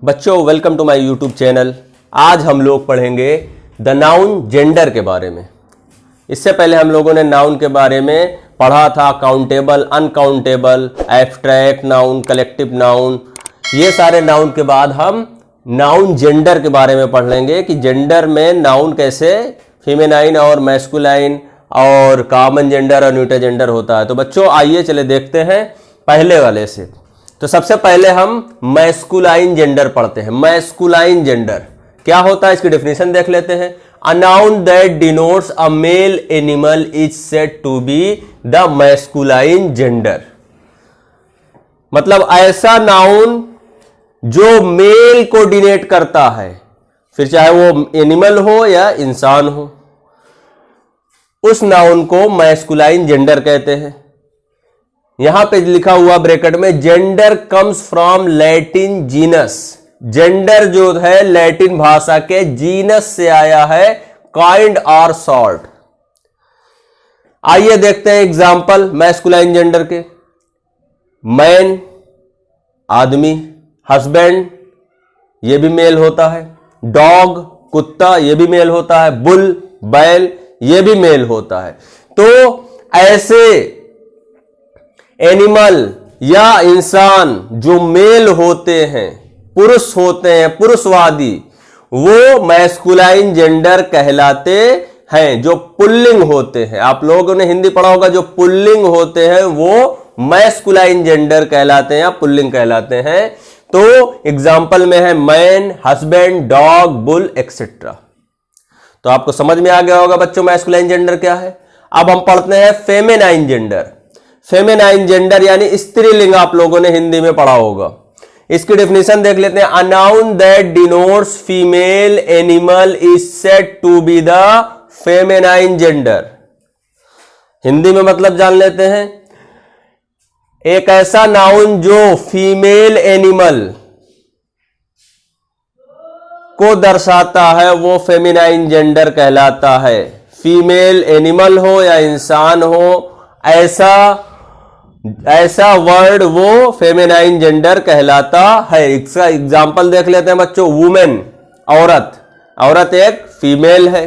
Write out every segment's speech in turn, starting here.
बच्चों welcome to my YouTube channel. आज हम लोग पढ़ेंगे द नाउन जेंडर के बारे में। इससे पहले हम लोगों ने नाउन के बारे में पढ़ा था, countable, uncountable, abstract noun, collective noun. ये सारे नाउन के बाद हम नाउन जेंडर के बारे में पढ़ लेंगे कि जेंडर में नाउन कैसे फेमिनाइन और मैस्कुलाइन और कॉमन जेंडर और न्यूट्रल जेंडर होता है। तो बच्चों आइए चले देखते हैं पहले वाले से। तो सबसे पहले हम मैस्कुलाइन जेंडर पढ़ते हैं। मैस्कुलाइन जेंडर क्या होता है इसकी डेफिनेशन देख लेते हैं। A noun that denotes a male animal is said to be the masculine gender. मतलब ऐसा नाउन जो मेल को डिनोट करता है, फिर चाहे वो एनिमल हो या इंसान हो, उस नाउन को मैस्कुलाइन जेंडर कहते हैं। यहां पे लिखा हुआ ब्रैकेट में, gender comes from Latin genus. Gender जो है लैटिन भाषा के जीनस से आया है, काइंड और सॉर्ट। आइए देखते हैं एग्जाम्पल मैस्कुलाइन जेंडर के। मैन आदमी, हस्बैंड ये भी मेल होता है, डॉग कुत्ता ये भी मेल होता है, बुल बैल ये भी मेल होता है। तो ऐसे एनिमल या इंसान जो मेल होते हैं, पुरुष होते हैं, पुरुषवादी, वो मैस्कुलाइन जेंडर कहलाते हैं। जो पुल्लिंग होते हैं, आप लोगों ने हिंदी पढ़ा होगा, जो पुल्लिंग होते हैं वो मैस्कुलाइन जेंडर कहलाते हैं या पुल्लिंग कहलाते हैं। तो एग्जाम्पल में है man, husband, dog, bull etcetera. तो आपको समझ में आ गया होगा बच्चों मैस्कुलाइन जेंडर क्या है। अब हम पढ़ते हैं फेमिनाइन जेंडर। फेमिनाइन जेंडर यानी स्त्रीलिंग आप लोगों ने हिंदी में पढ़ा होगा। इसकी डेफिनेशन देख लेते हैं। A noun that denotes female animal is said to be the feminine gender. Hindi में मतलब जान लेते हैं। एक ऐसा नाउन जो फीमेल एनिमल को दर्शाता है वो फेमिनाइन जेंडर कहलाता है। फीमेल एनिमल हो या इंसान हो, ऐसा वर्ड वो फेमिनाइन जेंडर कहलाता है। इसका एग्जाम्पल देख लेते हैं बच्चों। वुमेन औरत, औरत एक फीमेल है।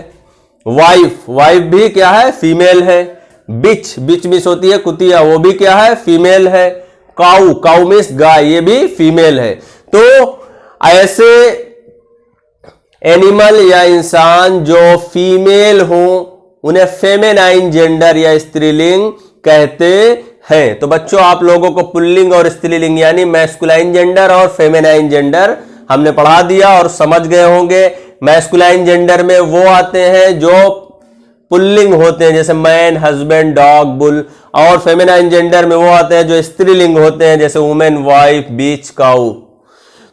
वाइफ, वाइफ भी क्या है, फीमेल है। बिच, बिच मिस होती है कुतिया, वो भी क्या है, फीमेल है। काऊ, काऊ मिस गाय, ये भी फीमेल है। तो ऐसे एनिमल या इंसान जो फीमेल हो उन्हें फेमिनाइन जेंडर या स्त्रीलिंग कहते हैं। तो बच्चों आप लोगों को पुल्लिंग और स्त्रीलिंग यानी मैस्कुलाइन जेंडर और फेमिनाइन जेंडर हमने पढ़ा दिया और समझ गए होंगे। मैस्कुलाइन जेंडर में वो आते हैं जो पुल्लिंग होते हैं, जैसे मैन, हस्बैंड, डॉग, बुल। और फेमिनाइन जेंडर में वो आते हैं जो स्त्रीलिंग होते हैं, जैसे वुमेन, वाइफ, बीच, काऊ।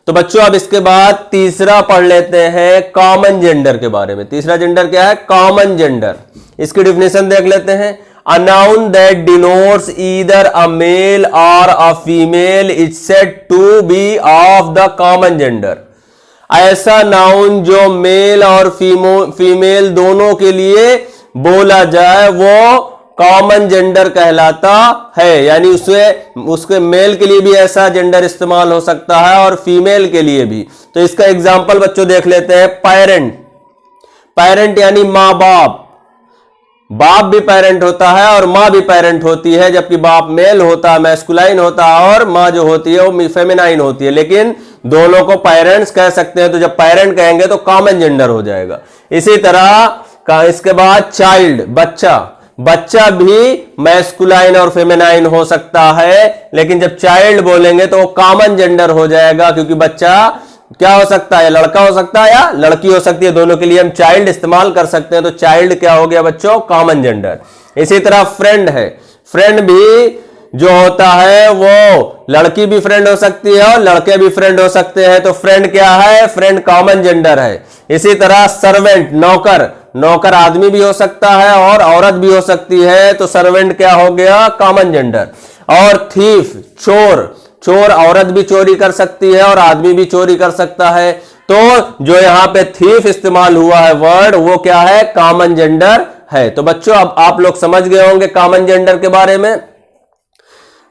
तो बच्चों अब इसके बाद तीसरा पढ़ लेते हैं कॉमन जेंडर के बारे में। तीसरा जेंडर क्या है, कॉमन जेंडर। इसकी डेफिनेशन देख लेते हैं। A noun that denotes either a male or a female is said to be of the common gender. ऐसा नाउन जो मेल और फीमेल दोनों के लिए बोला जाए वो कॉमन जेंडर कहलाता है। यानी उसके मेल के लिए भी ऐसा जेंडर इस्तेमाल हो सकता है और फीमेल के लिए भी। तो इसका एग्जांपल बच्चों देख लेते हैं। पेरेंट, पेरेंट यानी माँ बाप। बाप भी पेरेंट होता है और माँ भी पेरेंट होती है, जबकि बाप मेल होता है, मैस्कुलाइन होता है, और माँ जो होती है वो फेमिनाइन होती है, लेकिन दोनों को पेरेंट्स कह सकते हैं। तो जब पेरेंट कहेंगे तो कॉमन जेंडर हो जाएगा। इसी तरह का इसके बाद चाइल्ड, बच्चा। बच्चा भी मैस्कुलाइन और फेमिनाइन हो सकता है, लेकिन जब चाइल्ड बोलेंगे तो वो कॉमन जेंडर हो जाएगा, क्योंकि बच्चा क्या हो सकता है, लड़का हो सकता है या लड़की हो सकती है, दोनों के लिए हम चाइल्ड इस्तेमाल कर सकते हैं। तो चाइल्ड क्या हो गया बच्चों, कॉमन जेंडर। इसी तरह फ्रेंड है। फ्रेंड भी जो होता है वो लड़की भी फ्रेंड हो सकती है और लड़के भी फ्रेंड हो सकते हैं। तो फ्रेंड क्या है, फ्रेंड कॉमन जेंडर है। इसी तरह सर्वेंट, नौकर, नौकर आदमी भी हो सकता है और औरत भी हो सकती है। तो सर्वेंट क्या हो गया, कॉमन जेंडर। और थीफ, चोर, चोर औरत भी चोरी कर सकती है और आदमी भी चोरी कर सकता है। तो जो यहां पे थीफ इस्तेमाल हुआ है वर्ड, वो क्या है, कॉमन जेंडर है। तो बच्चों अब आप लोग समझ गए होंगे कॉमन जेंडर के बारे में।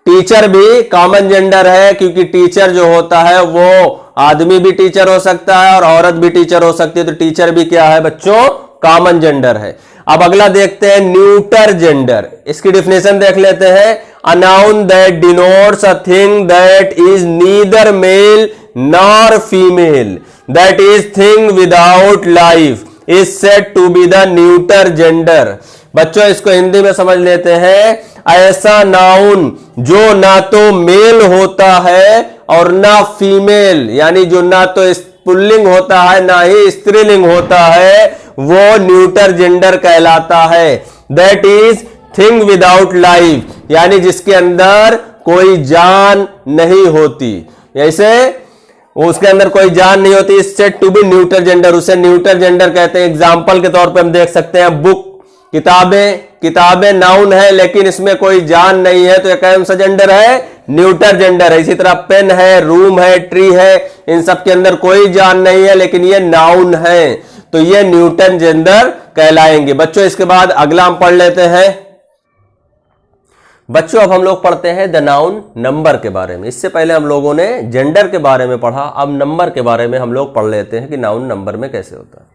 टीचर भी कॉमन जेंडर है, क्योंकि टीचर जो होता है वो आदमी भी टीचर हो सकता है और औरत भी टीचर हो सकती है, तो टीचर भी क्या है बच्चों, कॉमन जेंडर है। अब अगला देखते हैं न्यूटर जेंडर। इसकी डिफिनेशन देख लेते हैं। A noun that denotes a thing that is neither male nor female, that is thing without life, is said to be the neuter gender. बच्चों इसको हिंदी में समझ लेते हैं। ऐसा नाउन जो ना तो मेल होता है और ना फीमेल, यानी जो ना तो पुल्लिंग होता है ना ही स्त्रीलिंग होता है, वो न्यूटर जेंडर कहलाता है। That is thing without life, यानी जिसके अंदर कोई जान नहीं होती, जैसे उसके अंदर कोई जान नहीं होती, is said to be neuter gender, उसे न्यूटर जेंडर कहते हैं। एग्जाम्पल के तौर पे हम देख सकते हैं बुक, किताबें नाउन है लेकिन इसमें कोई जान नहीं है, तो यह कौन सा जेंडर है, न्यूटर जेंडर है। इसी तरह पेन है, रूम है, ट्री है, इन सब के अंदर कोई जान नहीं है लेकिन ये नाउन है, तो ये न्यूटन जेंडर कहलाएंगे। बच्चों इसके बाद अगला हम पढ़ लेते हैं। बच्चों अब हम लोग पढ़ते हैं द नाउन नंबर के बारे में। इससे पहले हम लोगों ने जेंडर के बारे में पढ़ा, अब नंबर के बारे में हम लोग पढ़ लेते हैं कि नाउन नंबर में कैसे होता है।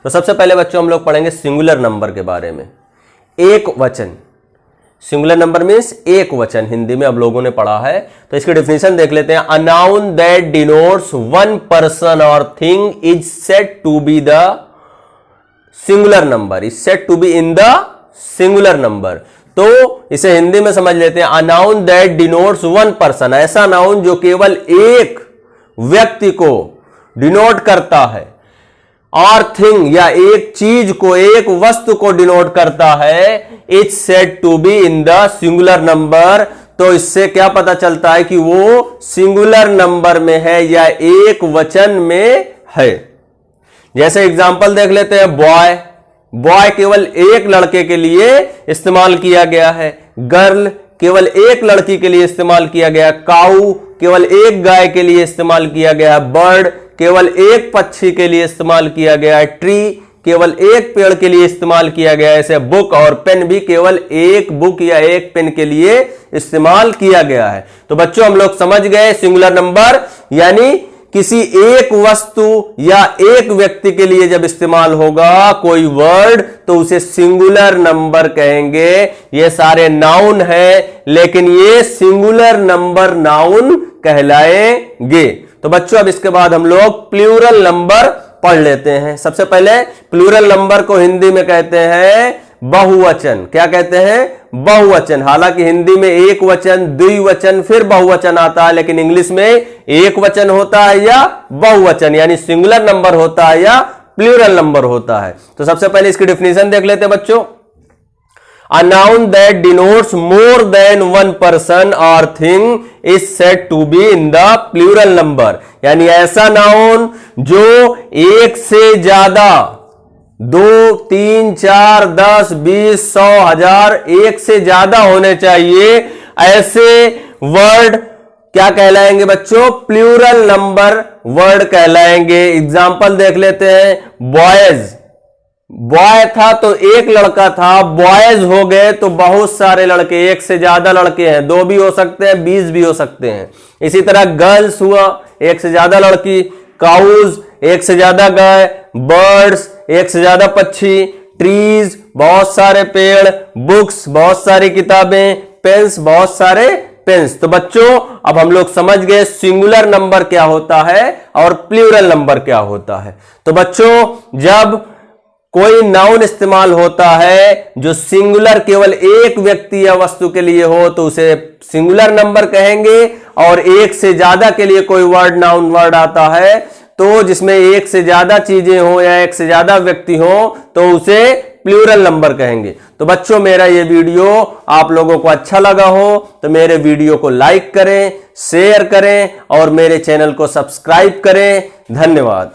तो सबसे पहले बच्चों हम लोग पढ़ेंगे सिंगुलर नंबर के बारे में। एक वचन, सिंगुलर नंबर मीन्स एक वचन, हिंदी में अब लोगों ने पढ़ा है, तो इसकी डेफिनेशन देख लेते हैं। A noun that denotes one person or thing is said to be the singular number, is said to be in the singular number. तो इसे हिंदी में समझ लेते हैं। A noun that denotes one person, ऐसा नाउन जो केवल एक व्यक्ति को डिनोट करता है, और थिंग या एक चीज को, एक वस्तु को डिनोट करता है, is said to be in the singular number. तो इससे क्या पता चलता है कि वो सिंगुलर नंबर में है या एक वचन में है। जैसे एग्जांपल देख लेते हैं बॉय, बॉय केवल एक लड़के के लिए इस्तेमाल किया गया है, गर्ल केवल एक लड़की के लिए इस्तेमाल किया गया, काऊ केवल एक गाय के लिए इस्तेमाल किया गया, बर्ड केवल एक पक्षी के लिए इस्तेमाल किया गया है, ट्री केवल एक पेड़ के लिए इस्तेमाल किया गया है, ऐसे बुक और पेन भी केवल एक बुक या एक पेन के लिए इस्तेमाल किया गया है। तो बच्चों हम लोग समझ गए सिंगुलर नंबर यानी किसी एक वस्तु या एक व्यक्ति के लिए जब इस्तेमाल होगा कोई वर्ड तो उसे सिंगुलर नंबर कहेंगे। ये सारे नाउन है लेकिन ये सिंगुलर नंबर नाउन कहलाएंगे। तो बच्चों अब इसके बाद हम लोग प्लूरल नंबर पढ़ लेते हैं। सबसे पहले प्लूरल नंबर को हिंदी में कहते हैं बहुवचन। क्या कहते हैं? बहुवचन। हालांकि हिंदी में एक वचन, द्विवचन, फिर बहुवचन आता है, लेकिन इंग्लिश में एक वचन होता है या बहुवचन, यानी सिंगुलर नंबर होता है या प्लूरल नंबर होता है। तो सबसे पहले इसकी डेफिनेशन देख लेते हैं बच्चों। A noun that denotes more than one person or thing is said to be in the plural number। यानी ऐसा नाउन जो एक से ज्यादा, 2, 3, 4, 10, 20, 100, 1000, एक से ज्यादा होने चाहिए, ऐसे वर्ड क्या कहलाएंगे बच्चों? प्लूरल नंबर वर्ड कहलाएंगे। एग्जाम्पल देख लेते हैं। बॉयज, बॉय था तो एक लड़का था, बॉयज हो गए तो बहुत सारे लड़के, एक से ज्यादा लड़के हैं, 2 भी हो सकते हैं, 20 भी हो सकते हैं। इसी तरह गर्ल्स हुआ, एक से ज्यादा लड़की, काउज एक से ज्यादा गाय, बर्ड्स एक से ज्यादा पक्षी, ट्रीज बहुत सारे पेड़, बुक्स बहुत सारी किताबें, पेन्स बहुत सारे पेन्स। तो बच्चों अब हम लोग समझ गए सिंगुलर नंबर क्या होता है और प्लूरल नंबर क्या होता है। तो बच्चों जब कोई नाउन इस्तेमाल होता है जो सिंगुलर केवल एक व्यक्ति या वस्तु के लिए हो तो उसे सिंगुलर नंबर कहेंगे, और एक से ज्यादा के लिए कोई वर्ड, नाउन वर्ड आता है तो जिसमें एक से ज्यादा चीजें हो या एक से ज्यादा व्यक्ति हो तो उसे प्लूरल नंबर कहेंगे। तो बच्चों मेरा ये वीडियो आप लोगों को अच्छा लगा हो तो मेरे वीडियो को लाइक करें, शेयर करें और मेरे चैनल को सब्सक्राइब करें। धन्यवाद।